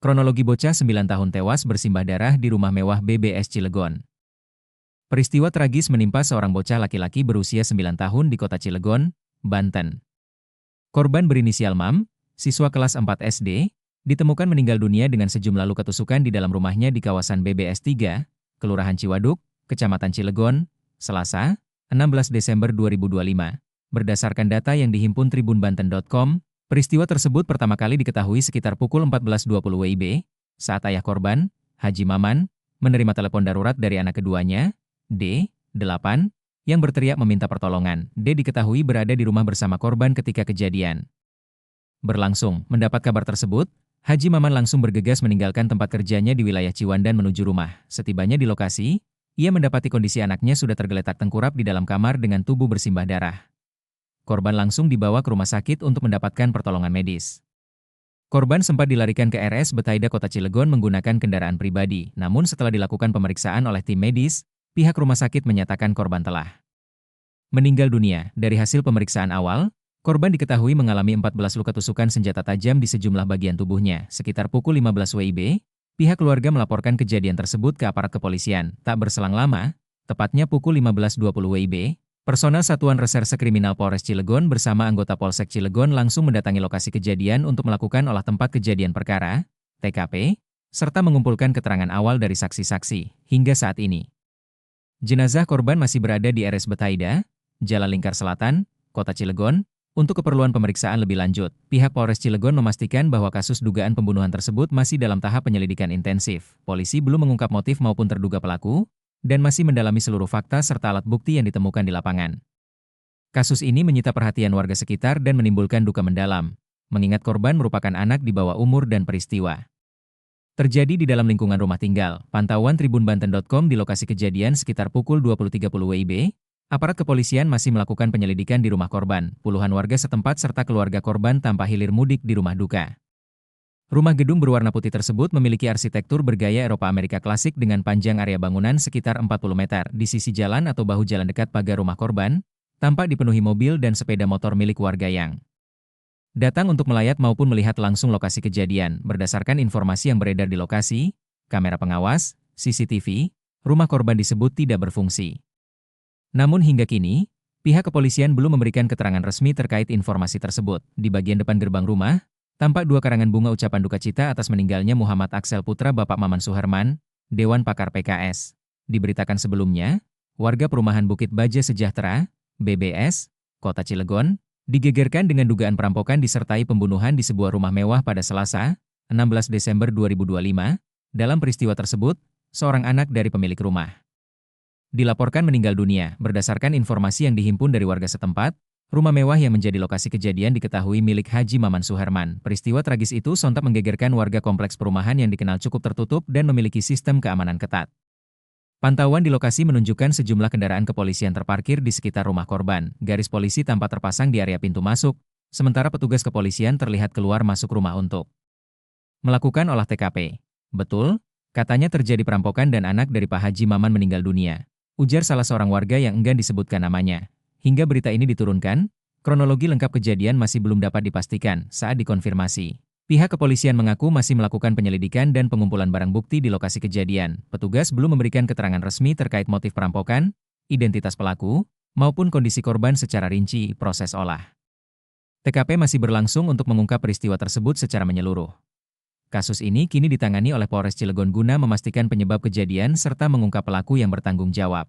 Kronologi bocah 9 tahun tewas bersimbah darah di rumah mewah BBS Cilegon. Peristiwa tragis menimpa seorang bocah laki-laki berusia 9 tahun di kota Cilegon, Banten. Korban berinisial MAM, siswa kelas 4 SD, ditemukan meninggal dunia dengan sejumlah luka tusukan di dalam rumahnya di kawasan BBS 3, Kelurahan Ciwaduk, Kecamatan Cilegon, Selasa, 16 Desember 2025. Berdasarkan data yang dihimpun tribunbanten.com, peristiwa tersebut pertama kali diketahui sekitar pukul 14.20 WIB, saat ayah korban, Haji Maman, menerima telepon darurat dari anak keduanya, D, 8, yang berteriak meminta pertolongan. D diketahui berada di rumah bersama korban ketika kejadian berlangsung. Mendapat kabar tersebut, Haji Maman langsung bergegas meninggalkan tempat kerjanya di wilayah Ciwandan menuju rumah. Setibanya di lokasi, ia mendapati kondisi anaknya sudah tergeletak tengkurap di dalam kamar dengan tubuh bersimbah darah. Korban langsung dibawa ke rumah sakit untuk mendapatkan pertolongan medis. Korban sempat dilarikan ke RS Betaida Kota Cilegon menggunakan kendaraan pribadi, namun setelah dilakukan pemeriksaan oleh tim medis, pihak rumah sakit menyatakan korban telah meninggal dunia. Dari hasil pemeriksaan awal, korban diketahui mengalami 14 luka tusukan senjata tajam di sejumlah bagian tubuhnya. Sekitar pukul 15 WIB, pihak keluarga melaporkan kejadian tersebut ke aparat kepolisian. Tak berselang lama, tepatnya pukul 15.20 WIB, personel Satuan Reserse Kriminal Polres Cilegon bersama anggota Polsek Cilegon langsung mendatangi lokasi kejadian untuk melakukan olah tempat kejadian perkara, TKP, serta mengumpulkan keterangan awal dari saksi-saksi. Hingga saat ini, jenazah korban masih berada di RS Betaida, Jalan Lingkar Selatan, Kota Cilegon, untuk keperluan pemeriksaan lebih lanjut. Pihak Polres Cilegon memastikan bahwa kasus dugaan pembunuhan tersebut masih dalam tahap penyelidikan intensif. Polisi belum mengungkap motif maupun terduga pelaku, dan masih mendalami seluruh fakta serta alat bukti yang ditemukan di lapangan. Kasus ini menyita perhatian warga sekitar dan menimbulkan duka mendalam, mengingat korban merupakan anak di bawah umur dan peristiwa terjadi di dalam lingkungan rumah tinggal. Pantauan tribunbanten.com di lokasi kejadian sekitar pukul 20.30 WIB, aparat kepolisian masih melakukan penyelidikan di rumah korban. Puluhan warga setempat serta keluarga korban tanpa hilir mudik di rumah duka. Rumah gedung berwarna putih tersebut memiliki arsitektur bergaya Eropa Amerika klasik dengan panjang area bangunan sekitar 40 meter. Di sisi jalan atau bahu jalan dekat pagar rumah korban, tampak dipenuhi mobil dan sepeda motor milik warga yang datang untuk melayat maupun melihat langsung lokasi kejadian. Berdasarkan informasi yang beredar di lokasi, kamera pengawas, CCTV, rumah korban disebut tidak berfungsi. Namun hingga kini, pihak kepolisian belum memberikan keterangan resmi terkait informasi tersebut. Di bagian depan gerbang rumah, tampak 2 karangan bunga ucapan duka cita atas meninggalnya Muhammad Aksel putra Bapak Maman Suherman, Dewan Pakar PKS. Diberitakan sebelumnya, warga perumahan Bukit Baja Sejahtera, BBS, Kota Cilegon, digegerkan dengan dugaan perampokan disertai pembunuhan di sebuah rumah mewah pada Selasa, 16 Desember 2025. Dalam peristiwa tersebut, seorang anak dari pemilik rumah dilaporkan meninggal dunia. Berdasarkan informasi yang dihimpun dari warga setempat, rumah mewah yang menjadi lokasi kejadian diketahui milik Haji Maman Suherman. Peristiwa tragis itu sontak menggegerkan warga kompleks perumahan yang dikenal cukup tertutup dan memiliki sistem keamanan ketat. Pantauan di lokasi menunjukkan sejumlah kendaraan kepolisian terparkir di sekitar rumah korban. Garis polisi tampak terpasang di area pintu masuk, sementara petugas kepolisian terlihat keluar masuk rumah untuk melakukan olah TKP. Betul, katanya terjadi perampokan dan anak dari Pak Haji Maman meninggal dunia, ujar salah seorang warga yang enggan disebutkan namanya. Hingga berita ini diturunkan, kronologi lengkap kejadian masih belum dapat dipastikan saat dikonfirmasi. Pihak kepolisian mengaku masih melakukan penyelidikan dan pengumpulan barang bukti di lokasi kejadian. Petugas belum memberikan keterangan resmi terkait motif perampokan, identitas pelaku, maupun kondisi korban secara rinci. Proses olah TKP masih berlangsung untuk mengungkap peristiwa tersebut secara menyeluruh. Kasus ini kini ditangani oleh Polres Cilegon guna memastikan penyebab kejadian serta mengungkap pelaku yang bertanggung jawab.